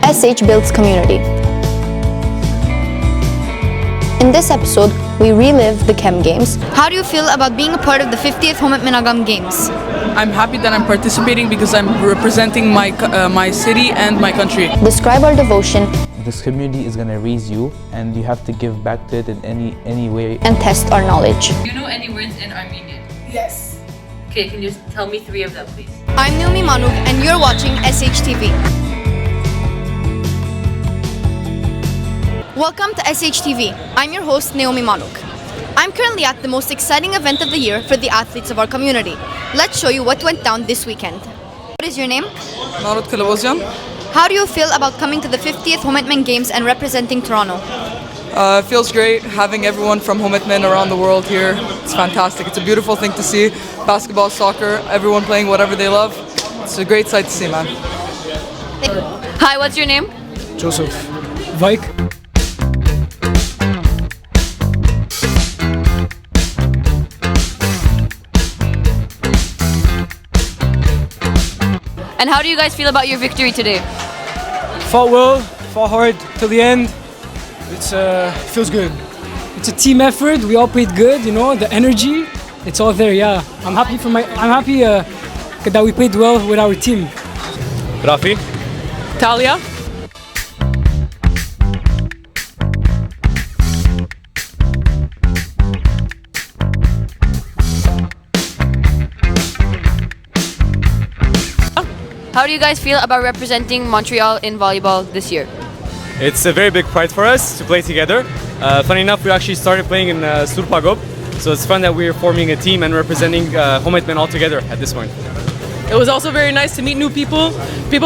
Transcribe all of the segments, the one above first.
SH builds community. In this episode, we relive the Chem Games. How do you feel about being a part of the 50th Homenetmen Games? I'm happy that I'm participating because I'm representing my city and my country. Describe our devotion. This community is going to raise you, and you have to give back to it in any way. And test our knowledge. Do you know any words in Armenian? Yes. Okay, can you tell me 3 of them, please? I'm Naomi Manuk and you're watching SHTV. Welcome to SHTV. I'm your host, Naomi Manuk. I'm currently at the most exciting event of the year for the athletes of our community. Let's show you what went down this weekend. What is your name? How do you feel about coming to the 50th Homenetmen Games and representing Toronto? It feels great having everyone from Homenetmen around the world here. It's fantastic. It's a beautiful thing to see. Basketball, soccer, everyone playing whatever they love. It's a great sight to see, man. Hi, what's your name? Joseph. Vike. And how do you guys feel about your victory today? Fought well, fought hard till the end. It's feels good. It's a team effort. We all played good, you know, the energy. It's all there, yeah. I'm happy that we played well with our team. Rafi. Talia. How do you guys feel about representing Montreal in volleyball this year? It's a very big pride for us to play together. Funny enough, we actually started playing in Sourp Hagop, so it's fun that we're forming a team and representing Homenetmen all together at this point. It was also very nice to meet new people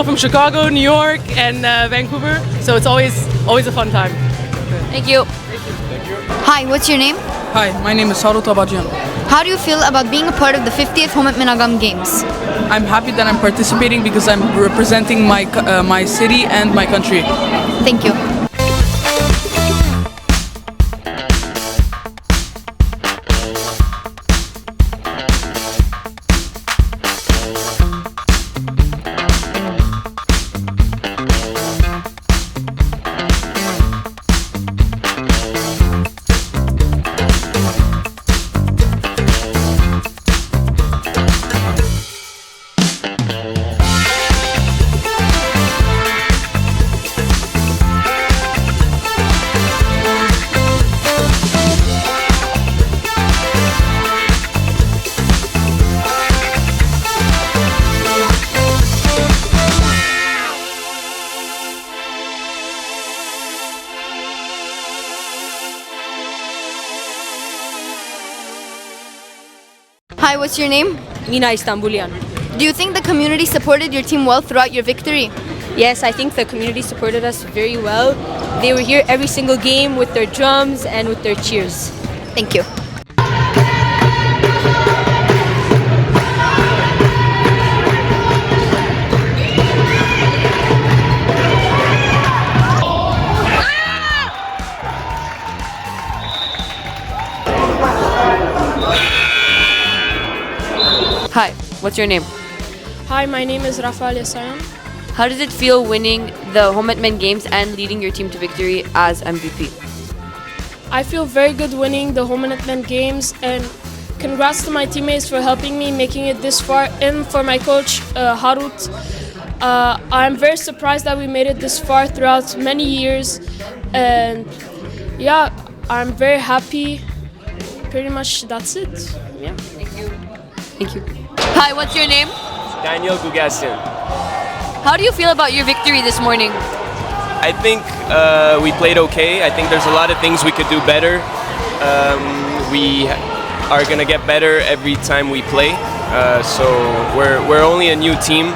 from Chicago, New York, and Vancouver. So it's always a fun time. Thank you. Hi, what's your name? Hi, my name is Haru Tabajian. How do you feel about being a part of the 50th Homenetmen Games? I'm happy that I'm participating because I'm representing my city and my country. Thank you. Hi, what's your name? Nina Istanbulian. Do you think the community supported your team well throughout your victory? Yes, I think the community supported us very well. They were here every single game with their drums and with their cheers. Thank you. Hi, what's your name? Hi, my name is Rafael Yasayan. How does it feel winning the Homenetmen Games and leading your team to victory as MVP? I feel very good winning the Homenetmen Games, and congrats to my teammates for helping me making it this far, and for my coach Harut. I'm very surprised that we made it this far throughout many years, and yeah, I'm very happy. Pretty much that's it. Yeah. Thank you. Thank you. Hi, what's your name? Daniel Gugasian. How do you feel about your victory this morning? I think we played okay. I think there's a lot of things we could do better. We are gonna get better every time we play. So we're only a new team.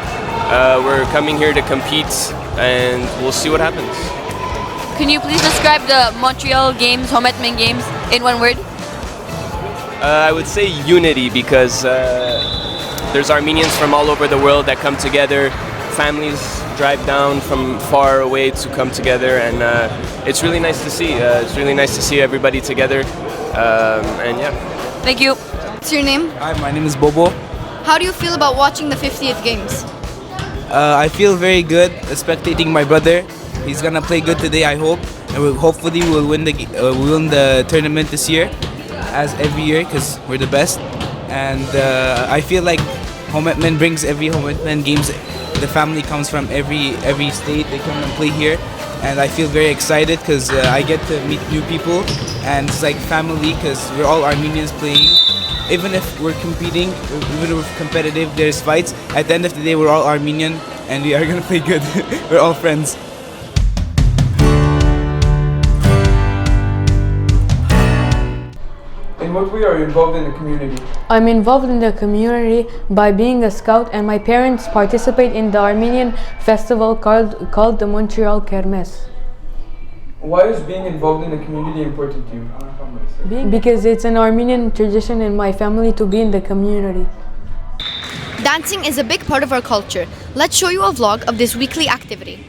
We're coming here to compete, and we'll see what happens. Can you please describe the Montreal Games, Homenetmen Games in one word? I would say unity, because there's Armenians from all over the world that come together. Families drive down from far away to come together, and it's really nice to see. It's really nice to see everybody together, and yeah. Thank you. What's your name? Hi, my name is Bobo. How do you feel about watching the 50th Games? I feel very good spectating my brother. He's gonna play good today, I hope, and hopefully we'll win the tournament this year, as every year, because we're the best. And I feel like Homenetmen brings every Homenetmen games. The family comes from every state. They come and play here, and I feel very excited because I get to meet new people, and it's like family because we're all Armenians playing. Even if we're competing, even if we're competitive, there's fights. At the end of the day, we're all Armenian, and we are gonna play good. We're all friends. In what way are you involved in the community? I'm involved in the community by being a scout, and my parents participate in the Armenian festival called the Montreal Kermes. Why is being involved in the community important to you? Because it's an Armenian tradition in my family to be in the community. Dancing is a big part of our culture. Let's show you a vlog of this weekly activity.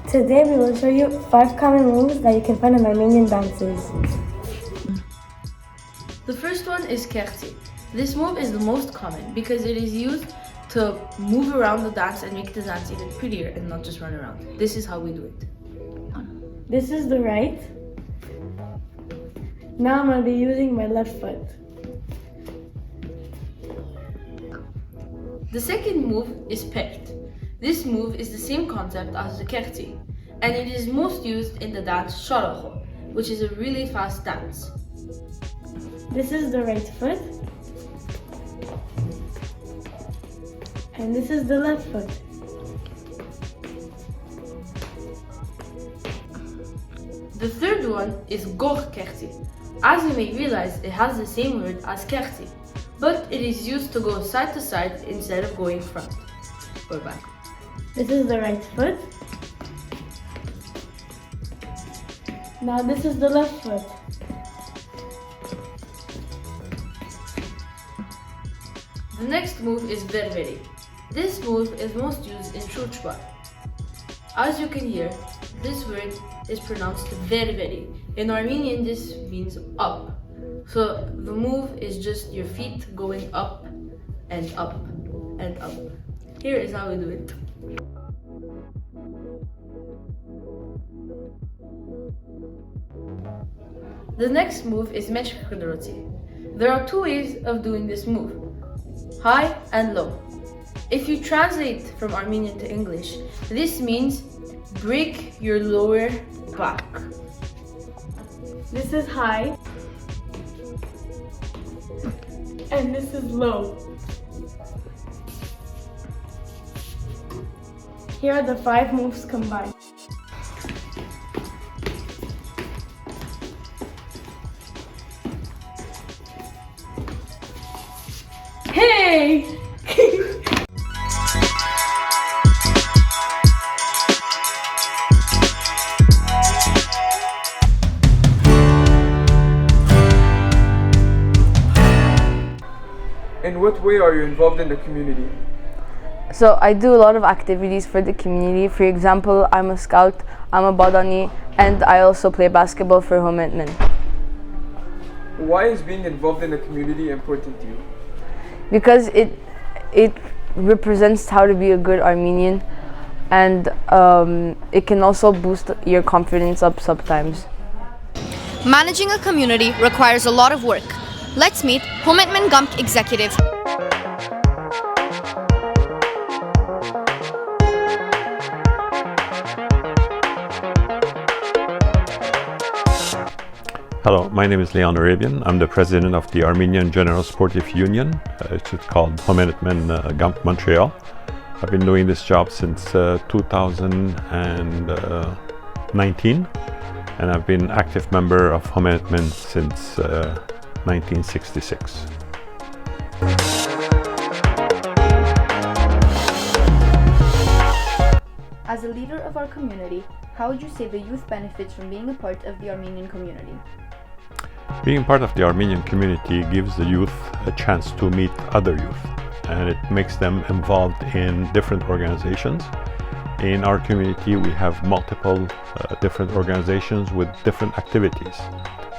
Today we will show you 5 common moves that you can find in Armenian dances. The first one is kerti. This move is the most common because it is used to move around the dance and make the dance even prettier and not just run around. This is how we do it. This is the right. Now I'm going to be using my left foot. The second move is pert. This move is the same concept as the kerti, and it is most used in the dance sharacho, which is a really fast dance. This is the right foot. And this is the left foot. The third one is goch kerti. As you may realize, it has the same word as kerti, but it is used to go side to side instead of going front or back. This is the right foot. Now this is the left foot. The next move is ververi. This move is most used in churchbar. As you can hear, this word is pronounced ververi. In Armenian, this means up. So the move is just your feet going up and up and up. Here is how we do it. The next move is mech kudroti. There are 2 ways of doing this move, high and low. If you translate from Armenian to English, this means break your lower back. This is high. And this is low. Here are the 5 moves combined. Hey! In what way are you involved in the community? So I do a lot of activities for the community. For example, I'm a scout, I'm a badani, and I also play basketball for Homenetmen. Why is being involved in the community important to you? Because it represents how to be a good Armenian, and it can also boost your confidence up sometimes. Managing a community requires a lot of work. Let's meet Homenetmen Gump executive. Hello, my name is Leon Arabian. I'm the president of the Armenian General Sportive Union. It's called Homenetmen Gump Montreal. I've been doing this job since 2019, and I've been active member of Homenetmen since 1966. As a leader of our community, how would you say the youth benefits from being a part of the Armenian community? Being part of the Armenian community gives the youth a chance to meet other youth, and it makes them involved in different organizations. In our community, we have multiple different organizations with different activities.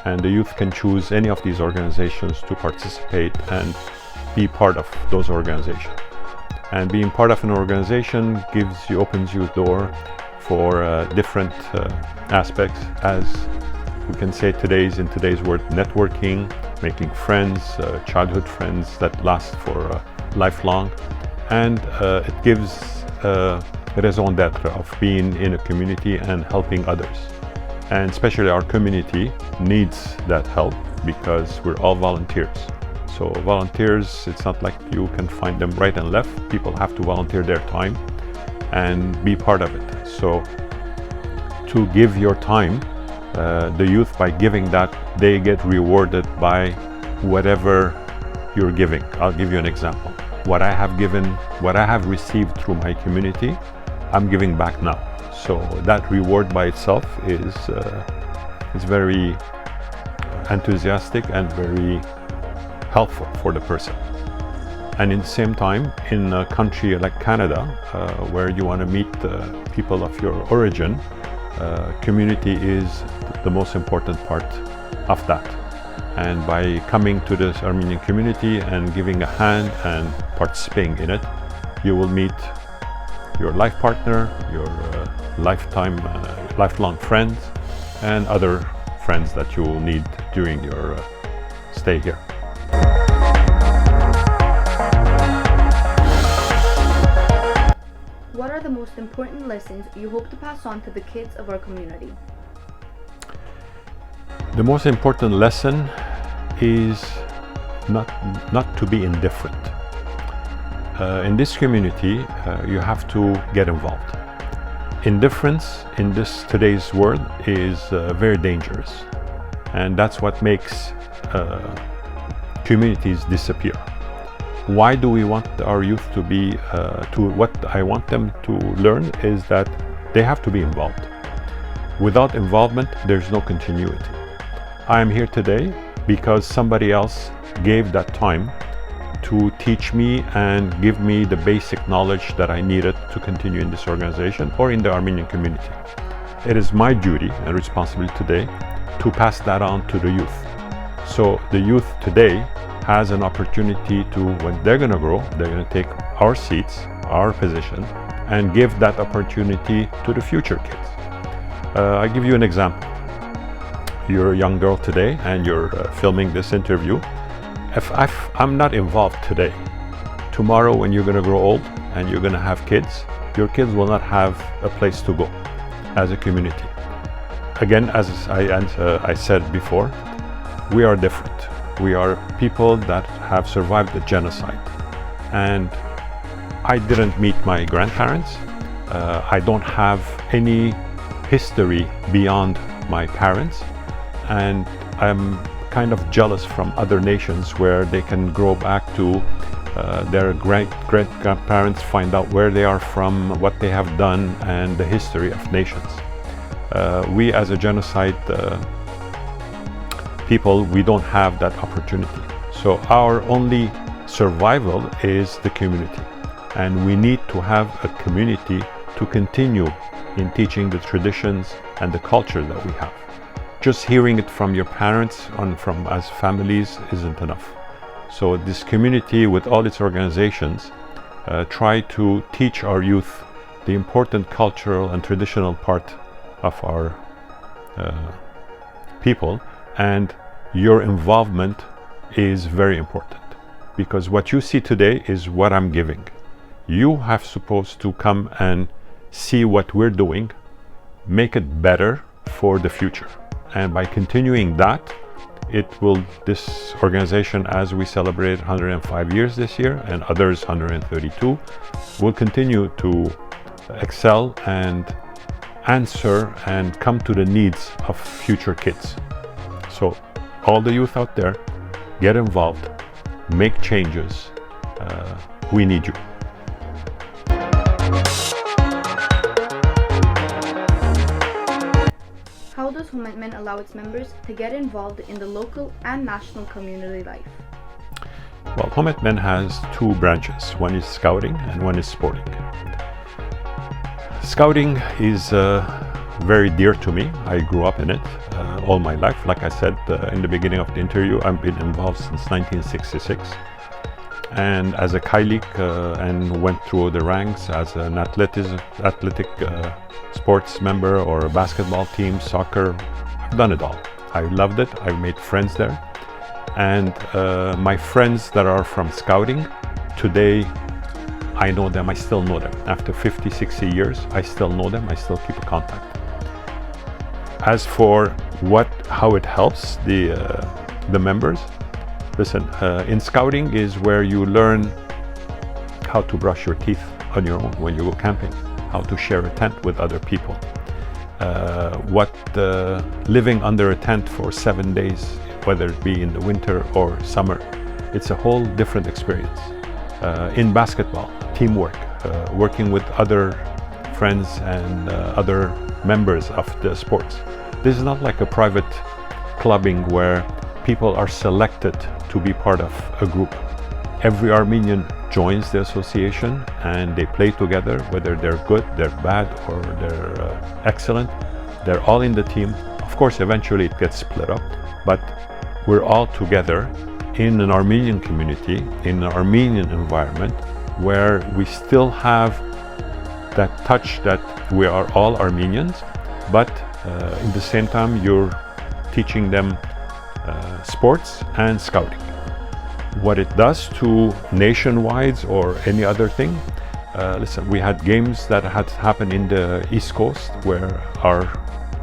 and the youth can choose any of these organizations to participate and be part of those organizations. And being part of an organization opens you a door for different aspects, as we can say in today's world, networking, making friends, childhood friends that last for lifelong, and it gives raison d'être of being in a community and helping others. And especially our community needs that help because we're all volunteers. So volunteers, it's not like you can find them right and left. People have to volunteer their time and be part of it. So to give your time, the youth, by giving that, they get rewarded by whatever you're giving. I'll give you an example. What I have received through my community, I'm giving back now. So that reward by itself is very enthusiastic and very helpful for the person. And in the same time, in a country like Canada, where you want to meet people of your origin, community is the most important part of that. And by coming to this Armenian community and giving a hand and participating in it, you will meet your life partner, your lifelong friends, and other friends that you will need during your stay here. What are the most important lessons you hope to pass on to the kids of our community? The most important lesson is not to be indifferent. In this community, you have to get involved. Indifference in today's world is very dangerous, and that's what makes communities disappear. Why do we want our youth to be, what I want them to learn is that they have to be involved. Without involvement, there's no continuity. I am here today because somebody else gave that time to teach me and give me the basic knowledge that I needed to continue in this organization or in the Armenian community. It is my duty and responsibility today to pass that on to the youth. So the youth today has an opportunity to, when they're going to grow, they're going to take our seats, our position, and give that opportunity to the future kids. I'll give you an example. You're a young girl today and you're filming this interview. If I'm not involved today, tomorrow when you're going to grow old and you're going to have kids, your kids will not have a place to go as a community. Again, as I said before, we are different. We are people that have survived the genocide. And I didn't meet my grandparents. I don't have any history beyond my parents. And I'm kind of jealous from other nations where they can go back to their great-grandparents, find out where they are from, what they have done, and the history of nations. We as a genocide people, we don't have that opportunity. So our only survival is the community. And we need to have a community to continue in teaching the traditions and the culture that we have. Just hearing it from your parents and from as families isn't enough. So this community with all its organizations try to teach our youth the important cultural and traditional part of our people, and your involvement is very important, because what you see today is what I'm giving. You have supposed to come and see what we're doing, make it better for the future. And by continuing that, this organization, as we celebrate 105 years this year and others 132, will continue to excel and answer and come to the needs of future kids. So all the youth out there, get involved, make changes. We need you. How does Homenetmen allow its members to get involved in the local and national community life? Well, Homenetmen has two branches. One is scouting and one is sporting. Scouting is very dear to me. I grew up in it all my life. Like I said in the beginning of the interview, I've been involved since 1966. And as a Kailik and went through the ranks as an athletic sports member or a basketball team, soccer, I've done it all. I loved it. I've made friends there. And my friends that are from scouting, today I know them, I still know them. After 50, 60 years, I still know them, I still keep a contact. As for how it helps the members, listen, in scouting is where you learn how to brush your teeth on your own when you go camping, how to share a tent with other people, living under a tent for 7 days, whether it be in the winter or summer, it's a whole different experience. In basketball, teamwork, working with other friends and other members of the sports. This is not like a private clubbing where people are selected to be part of a group. Every Armenian joins the association and they play together, whether they're good, they're bad, or they're excellent. They're all in the team. Of course, eventually it gets split up, but we're all together in an Armenian community, in an Armenian environment, where we still have that touch that we are all Armenians, but in the same time you're teaching them sports and scouting. What it does to nationwide or any other thing, listen, we had games that had happened in the East Coast where our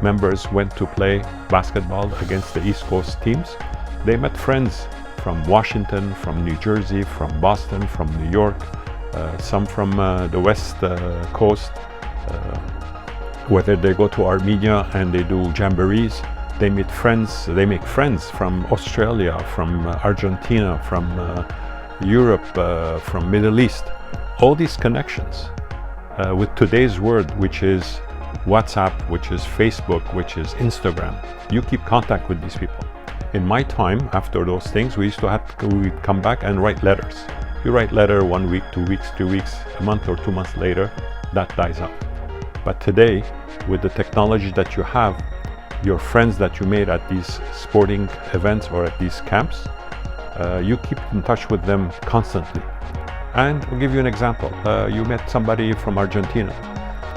members went to play basketball against the East Coast teams. They met friends from Washington, from New Jersey, from Boston, from New York, some from the West Coast. Whether they go to Armenia and they do jamborees, they meet friends, they make friends from Australia, from Argentina, from Europe, from Middle East. All these connections with today's world, which is WhatsApp, which is Facebook, which is Instagram, you keep contact with these people. In my time, after those things, we'd come back and write letters. You write letter 1 week, 2 weeks, 3 weeks, a month or 2 months later, that dies out. But today, with the technology that you have, your friends that you made at these sporting events or at these camps, you keep in touch with them constantly. And I'll give you an example. You met somebody from Argentina,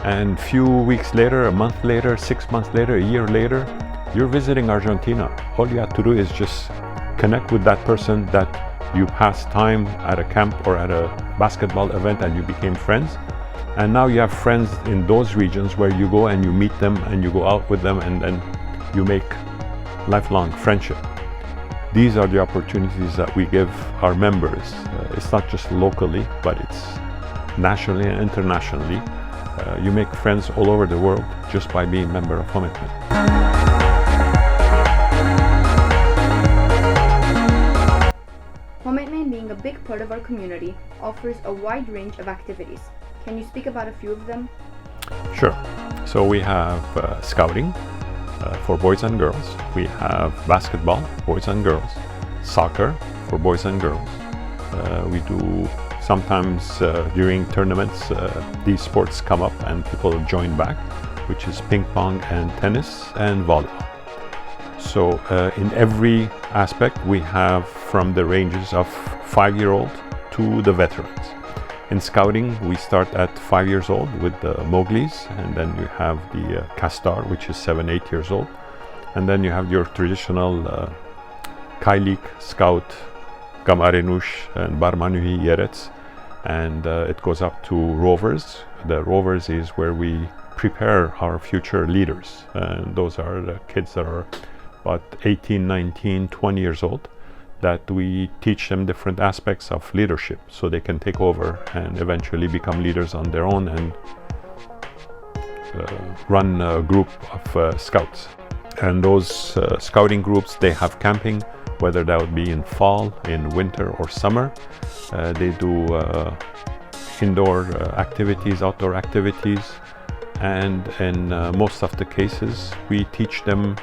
and few weeks later, a month later, 6 months later, a year later, you're visiting Argentina. All you have to do is just connect with that person that you passed time at a camp or at a basketball event and you became friends. And now you have friends in those regions where you go and you meet them and you go out with them and then you make lifelong friendship. These are the opportunities that we give our members. It's not just locally, but it's nationally and internationally. You make friends all over the world just by being a member of Homenetmen. Homenetmen, being a big part of our community, offers a wide range of activities. Can you speak about a few of them? Sure. So we have scouting for boys and girls. We have basketball, boys and girls. Soccer for boys and girls. We do sometimes during tournaments, these sports come up and people join back, which is ping pong and tennis and volleyball. So in every aspect, we have from the ranges of 5-year-old to the veterans. In scouting, we start at 5 years old with the Mowglis, and then you have the Castar, which is 7, 8 years old. And then you have your traditional Kailik, Scout, Gamarenush, and Barmanuhi Yerets. And it goes up to Rovers. The Rovers is where we prepare our future leaders. And those are the kids that are about 18, 19, 20 years old, that we teach them different aspects of leadership so they can take over and eventually become leaders on their own and run a group of scouts. And those scouting groups, they have camping, whether that would be in fall, in winter or summer. They do indoor activities, outdoor activities, and in most of the cases we teach them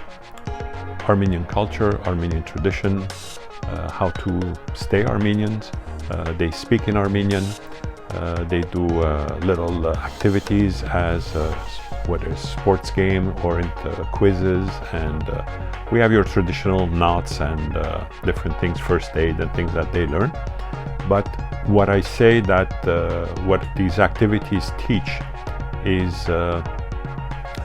Armenian culture, Armenian tradition, how to stay Armenians. They speak in Armenian. They do little activities as whether it's sports game or into quizzes, and we have your traditional knots and different things, first aid and things that they learn. But what I say that what these activities teach is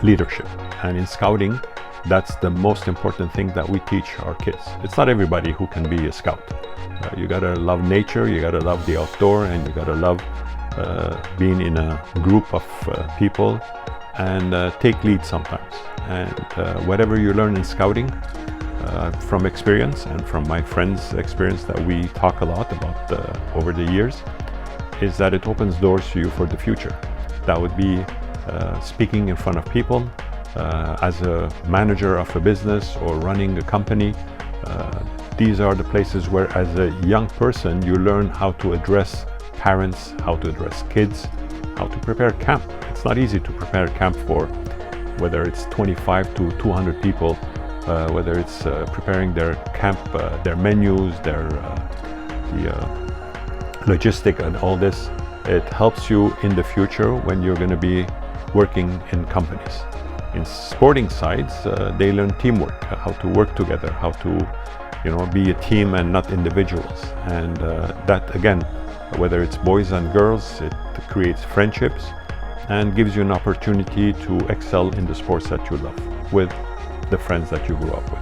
leadership, and in scouting, that's the most important thing that we teach our kids. It's not everybody who can be a scout. You gotta love nature, you gotta love the outdoor, and you gotta love being in a group of people and take lead sometimes. And whatever you learn in scouting, from experience and from my friends' experience that we talk a lot about over the years, is that it opens doors to you for the future. That would be speaking in front of people, as a manager of a business or running a company. These are the places where, as a young person, you learn how to address parents, how to address kids, how to prepare camp. It's not easy to prepare camp for whether it's 25 to 200 people, whether it's preparing their camp, their menus, their logistic and all this. It helps you in the future when you're going to be working in companies. In sporting sides, they learn teamwork, how to work together, how to be a team and not individuals. And that again, whether it's boys and girls, it creates friendships and gives you an opportunity to excel in the sports that you love with the friends that you grew up with.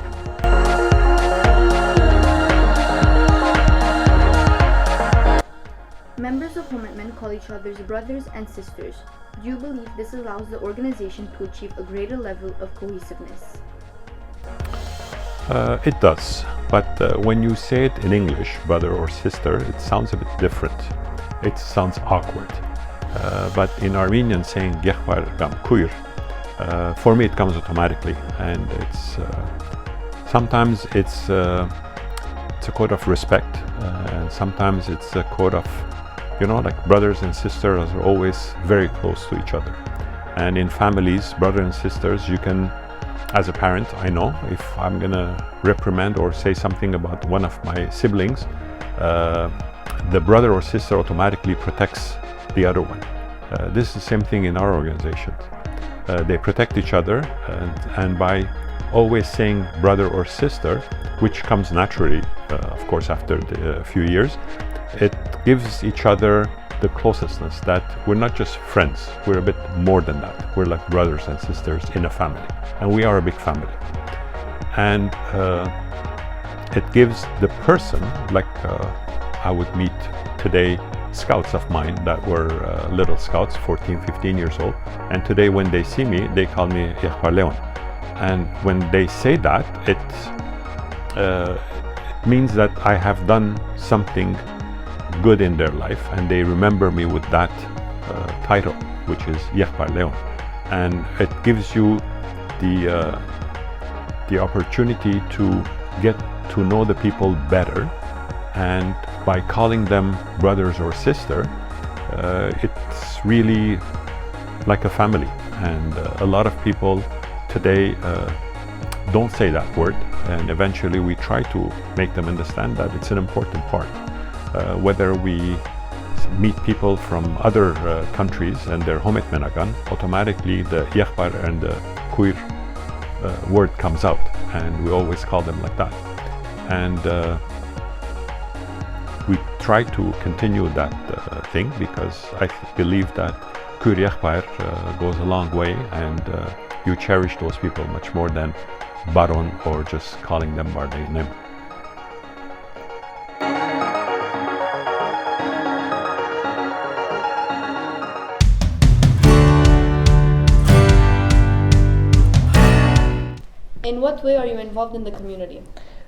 Members of Homenetmen call each other's brothers and sisters. Do you believe this allows the organization to achieve a greater level of cohesiveness? It does, but when you say it in English, brother or sister, it sounds a bit different. It sounds awkward. But in Armenian, saying "Yekhbar gam kuir," for me it comes automatically, and it's sometimes it's a code of respect, and sometimes it's a code of, like brothers and sisters are always very close to each other. And in families, brothers and sisters, you can, as a parent, I know if I'm gonna reprimand or say something about one of my siblings, the brother or sister automatically protects the other one. This is the same thing in our organization. They protect each other, and by always saying brother or sister, which comes naturally, of course, after a few years, it gives each other the closeness that we're not just friends, we're a bit more than that. We're like brothers and sisters in a family, and we are a big family. And it gives the person, like I would meet today scouts of mine that were little scouts, 14, 15 years old, and today when they see me, they call me Yekhbar Leon. And when they say that, it means that I have done something good in their life, and they remember me with that title, which is Yekhbar Leon. And it gives you the opportunity to get to know the people better, and by calling them brothers or sister, it's really like a family. And a lot of people today don't say that word, and eventually we try to make them understand that it's an important part. Whether we meet people from other countries and they're Homenetmen Agan, automatically the Yekhbar and the Kuir word comes out, and we always call them like that. And we try to continue that thing, because I believe that Kuir Yekhbar goes a long way, and you cherish those people much more than Baron or just calling them by their name. In what way are you involved in the community?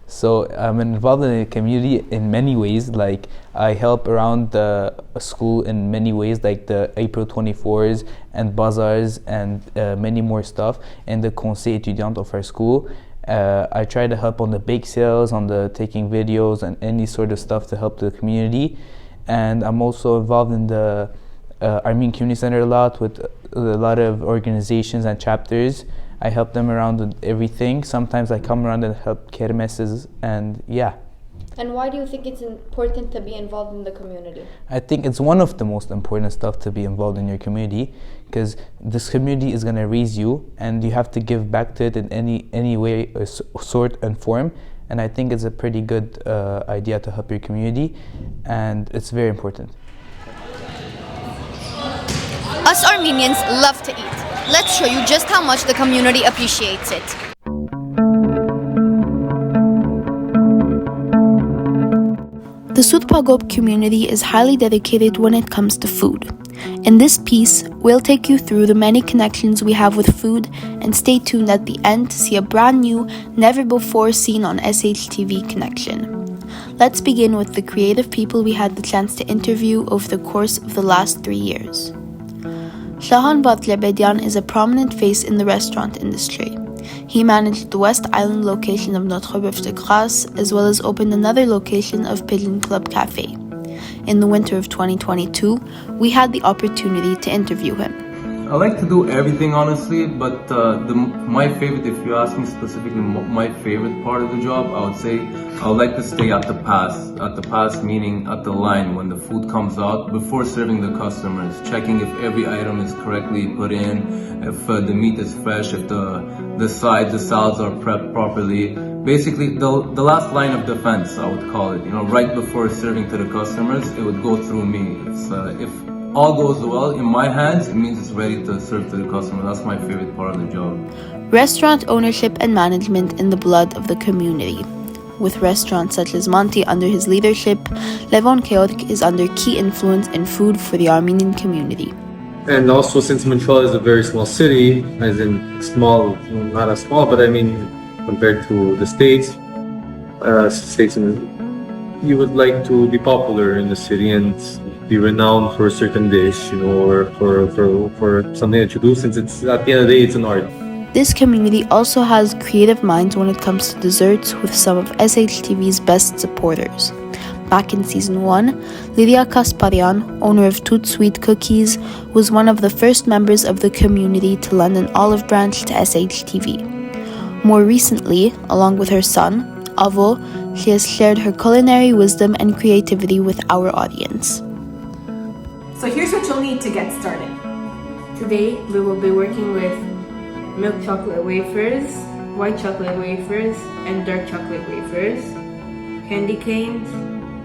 So I'm involved in the community in many ways. Like I help around the school in many ways, like the April 24s and bazaars and many more stuff, and the conseil étudiant of our school. I try to help on the bake sales, on the taking videos and any sort of stuff to help the community. And I'm also involved in the Armenian Community Center a lot, with a lot of organizations and chapters. I help them around with everything. Sometimes I come around and help kermeses, and yeah. And why do you think it's important to be involved in the community? I think it's one of the most important stuff to be involved in your community, because this community is going to raise you and you have to give back to it in any way, sort and form. And I think it's a pretty good idea to help your community, and it's very important. Us Armenians love to eat. Let's show you just how much the community appreciates it. The Sourp Hagop community is highly dedicated when it comes to food. In this piece, we'll take you through the many connections we have with food, and stay tuned at the end to see a brand new, never before seen on SHTV connection. Let's begin with the creative people we had the chance to interview over the course of the last 3 years. Shahan Vatlebedian is a prominent face in the restaurant industry. He managed the West Island location of Notre Boeuf de Grasse, as well as opened another location of Pigeon Club Cafe. In the winter of 2022, we had the opportunity to interview him. I like to do everything, honestly, but my favorite, if you ask me specifically, my favorite part of the job, I would say I would like to stay at the pass meaning at the line when the food comes out, before serving the customers, checking if every item is correctly put in, if the meat is fresh, if the salads are prepped properly. Basically, the last line of defense, I would call it. Right before serving to the customers, it would go through me. If all goes well in my hands, it means it's ready to serve to the customer. That's my favorite part of the job. Restaurant ownership and management in the blood of the community. With restaurants such as Monty under his leadership, Levon Keotk is under key influence in food for the Armenian community. And also, since Montreal is a very small city, as in small, not as small, but I mean compared to the States, you would like to be popular in the city and be renowned for a certain dish, or for something that you do, since it's at the end of the day, it's an art. This community also has creative minds when it comes to desserts, with some of SHTV's best supporters. Back in season 1, Lydia Kasparian, owner of Toot Sweet Cookies, was one of the first members of the community to lend an olive branch to SHTV. More recently, along with her son, Avo, she has shared her culinary wisdom and creativity with our audience. So here's what you'll need to get started. Today we will be working with milk chocolate wafers, white chocolate wafers, and dark chocolate wafers, candy canes,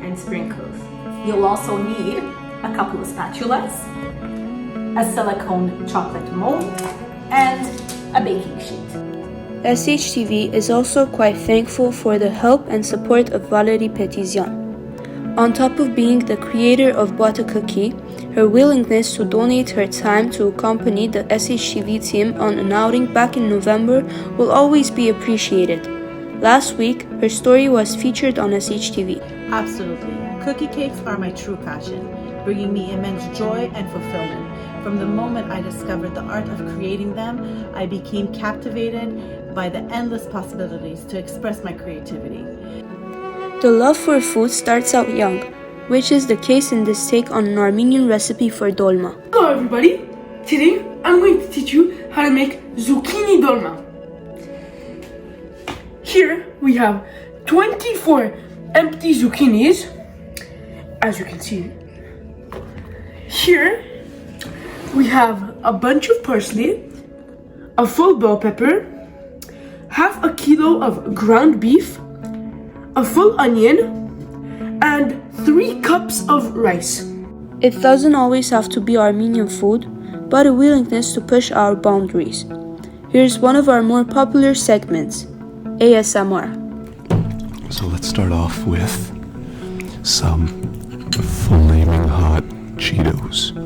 and sprinkles. You'll also need a couple of spatulas, a silicone chocolate mold, and a baking sheet. SHTV is also quite thankful for the help and support of Valerie Petitzian. On top of being the creator of Butter Cookie, her willingness to donate her time to accompany the SHTV team on an outing back in November will always be appreciated. Last week, her story was featured on SHTV. Absolutely. Cookie cakes are my true passion, bringing me immense joy and fulfillment. From the moment I discovered the art of creating them, I became captivated by the endless possibilities to express my creativity. The love for food starts out young, which is the case in this take on an Armenian recipe for dolma. Hello everybody! Today I'm going to teach you how to make zucchini dolma. Here we have 24 empty zucchinis, as you can see. Here we have a bunch of parsley, a full bell pepper, half a kilo of ground beef, a full onion, and 3 cups of rice. It doesn't always have to be Armenian food, but a willingness to push our boundaries. Here's one of our more popular segments, ASMR. So let's start off with some flaming hot Cheetos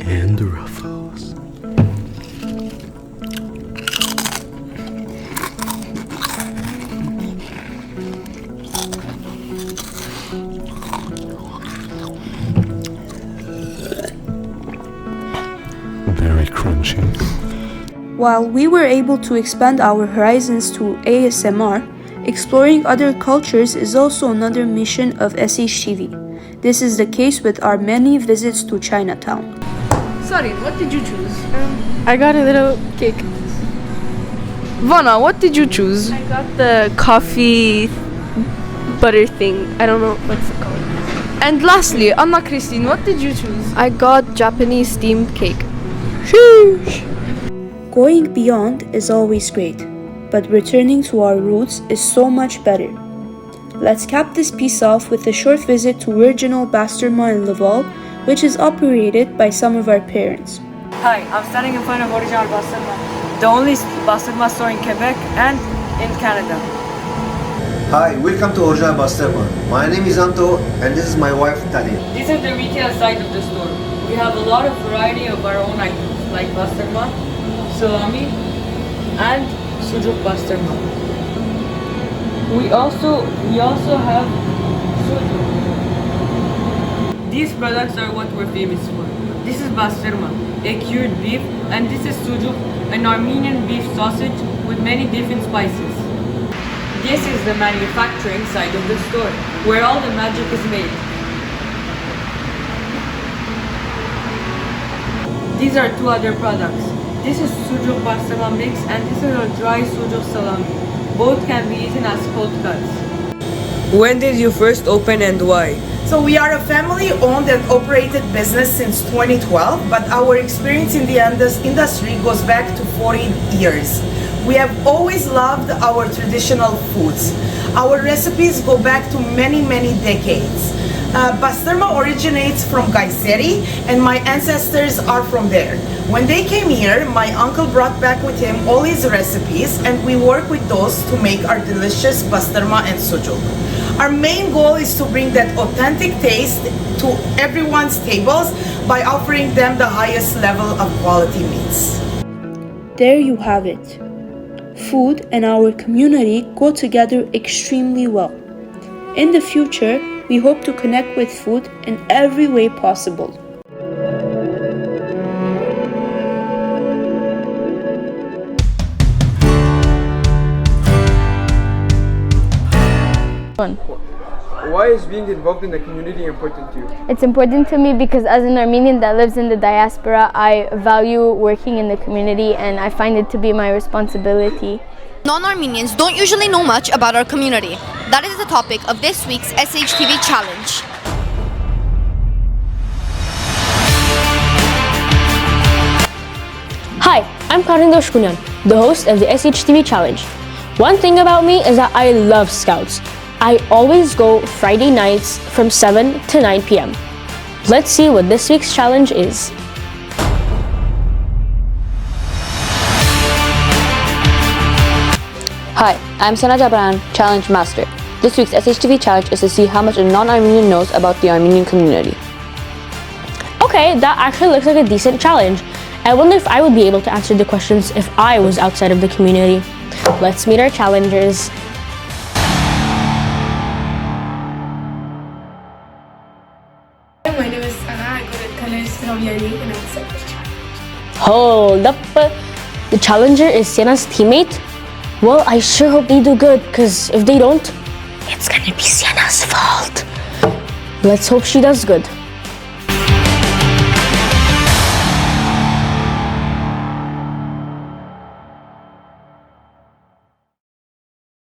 and Ruffles. Very crunchy. While we were able to expand our horizons to ASMR, exploring other cultures is also another mission of SHTV. This is the case with our many visits to Chinatown. Sorry, what did you choose? I got a little cake. Vana, what did you choose? I got the coffee butter thing. I don't know what's it called. And lastly, Anna Christine, what did you choose? I got Japanese steamed cake. Sheesh! Going beyond is always great, but returning to our roots is so much better. Let's cap this piece off with a short visit to Virginal Basturma in Laval, which is operated by some of our parents. Hi, I'm standing in front of Original Basturma, the only Basturma store in Quebec and in Canada. Hi, welcome to Original Basturma. My name is Anto and this is my wife Talia. This is the retail side of the store. We have a lot of variety of our own items like Basturma, salami, and sujuk Basturma. We also have sujuk. These products are what we're famous for. This is Basturma, a cured beef, and this is sujuk, an Armenian beef sausage with many different spices. This is the manufacturing side of the store, where all the magic is made. These are two other products. This is sujuk basturma mix and this is a dry sujuk salami. Both can be eaten as cold cuts. When did you first open and why? So we are a family-owned and operated business since 2012, but our experience in the industry goes back to 40 years. We have always loved our traditional foods. Our recipes go back to many decades. Basturma originates from Kayseri, and my ancestors are from there. When they came here, my uncle brought back with him all his recipes, and we work with those to make our delicious basturma and sujuk. Our main goal is to bring that authentic taste to everyone's tables by offering them the highest level of quality meats. There you have it. Food and our community go together extremely well. In the future, we hope to connect with food in every way possible. Why is being involved in the community important to you? It's important to me because as an Armenian that lives in the diaspora, I value working in the community and I find it to be my responsibility. Non-Armenians don't usually know much about our community. That is the topic of this week's SHTV challenge. Hi, I'm Karin Doshkunyan, the host of the SHTV challenge. One thing about me is that I love Scouts. I always go Friday nights from 7 to 9 p.m. Let's see what this week's challenge is. Hi, I'm Sana Jabran, Challenge Master. This week's SHTV challenge is to see how much a non-Armenian knows about the Armenian community. Okay, that actually looks like a decent challenge. I wonder if I would be able to answer the questions if I was outside of the community. Let's meet our challengers. My name is Sana. I go to college Arabian and I'm set this challenge. Hold up. The challenger is Sienna's teammate? Well, I sure hope they do good, because if they don't, it's gonna be Sienna's fault. Let's hope she does good.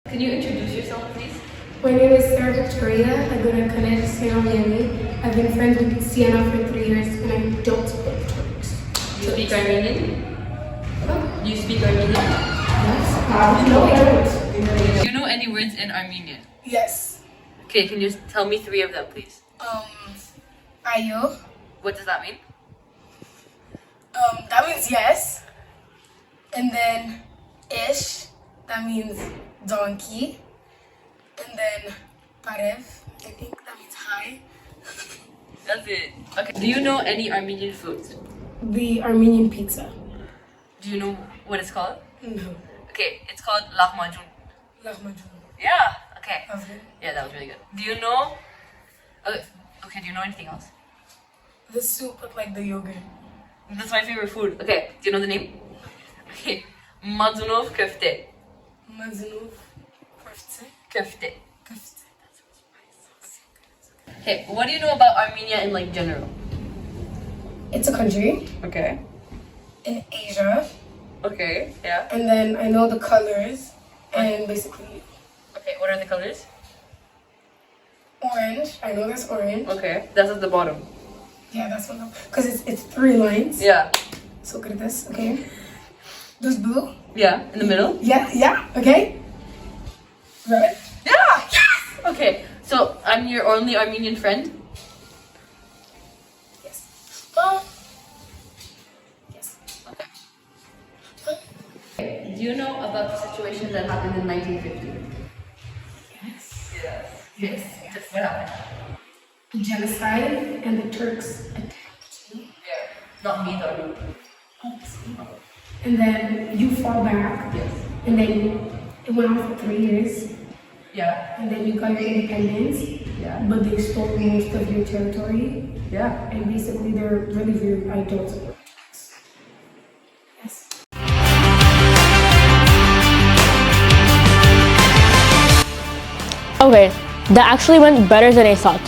Can you introduce yourself, please? My name is Sarah Victoria. I go to college Miami. I've been friends with Sienna for 3 years and I don't speak Turkish. Do you speak Armenian? Do you speak Armenian? Yes. No, I don't. Do you know any words in Armenian? Yes. Okay, can you tell me 3 of them, please? Ayo. What does that mean? That means yes. And then ish, that means donkey. And then parev, I think that means hi. That's it. Okay. Do you know any Armenian foods? The Armenian pizza. Do you know what it's called? No. Okay, it's called lahmacun. Lahmacun. Yeah. Okay. Okay. Yeah, that was really good. Do you know? Okay. Do you know anything else? The soup with like the yogurt. That's my favorite food. Okay. Do you know the name? Okay. Mazunov köfte. Mazunov köfte. Köfte. Okay. What do you know about Armenia in like general? It's a country Okay. in Asia. Okay. Yeah. And then I know the colors and basically Okay. What are the colors? Orange. I know that's orange. Okay, that's at the bottom. Yeah, that's one. Because it's 3 lines. Yeah. So look at this. Okay. There's blue. Yeah, in the middle. Yeah. Okay. Red. Yeah. Yes. Okay, so I'm your only Armenian friend. Yes. Do you know about the situation that happened in 1950? Yes. What happened? The genocide and the Turks attacked me. Yeah. Not me though. And then you fall back. Yes. And then it went on for 3 years. Yeah. And then you got your independence. Yeah. But they stole most of your territory. Yeah. And basically they're really very idols. Yes. Okay, that actually went better than I thought.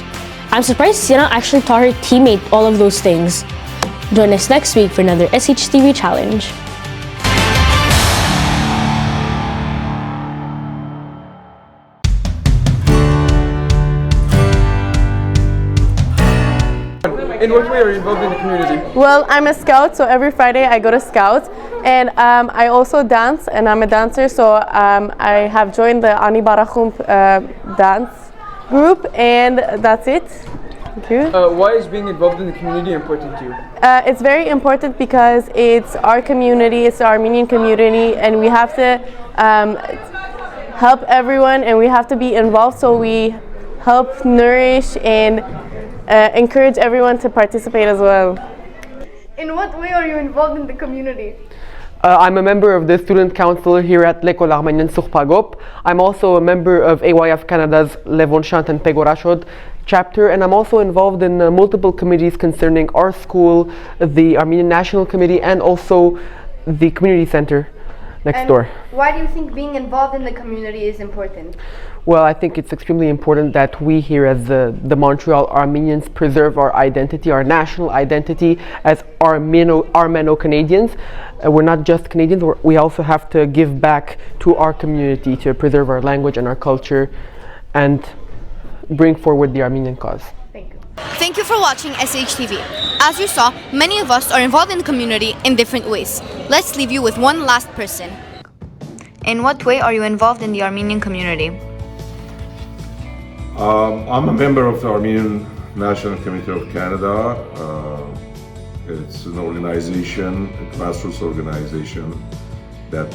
I'm surprised Sienna actually taught her teammate all of those things. Join us next week for another SHTV challenge. In what way are you involved in the community? Well, I'm a scout, so every Friday I go to Scouts, and I also dance, and I'm a dancer, so I have joined the Ani Barachum dance group, and that's it. Thank you. Why is being involved in the community important to you? It's very important because it's our community, it's the Armenian community, and we have to help everyone, and we have to be involved, so we help nourish and encourage everyone to participate as well. In what way are you involved in the community? I'm a member of the Student Council here at l'École Armenian Sourp Hagop. I'm also a member of AYF Canada's Levonshant and Pegorashod chapter, and I'm also involved in multiple committees concerning our school, the Armenian National Committee, and also the community center next door. Why do you think being involved in the community is important? Well, I think it's extremely important that we here as the Montreal Armenians preserve our identity, our national identity as Armeno-Canadians. We're not just Canadians, we also have to give back to our community to preserve our language and our culture and bring forward the Armenian cause. Thank you for watching SHTV. As you saw, many of us are involved in the community in different ways. Let's leave you with one last person. In what way are you involved in the Armenian community? I'm a member of the Armenian National Committee of Canada. It's an organization, a grassroots organization that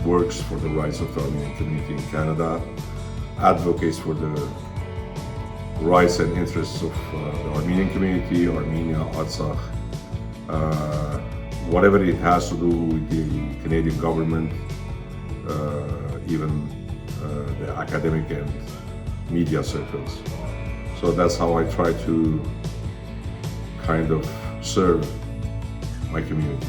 works for the rights of the Armenian community in Canada, advocates for the rights and interests of the Armenian community, Armenia, Artsakh, whatever it has to do with the Canadian government, even the academic and media circles. So that's how I try to kind of serve my community.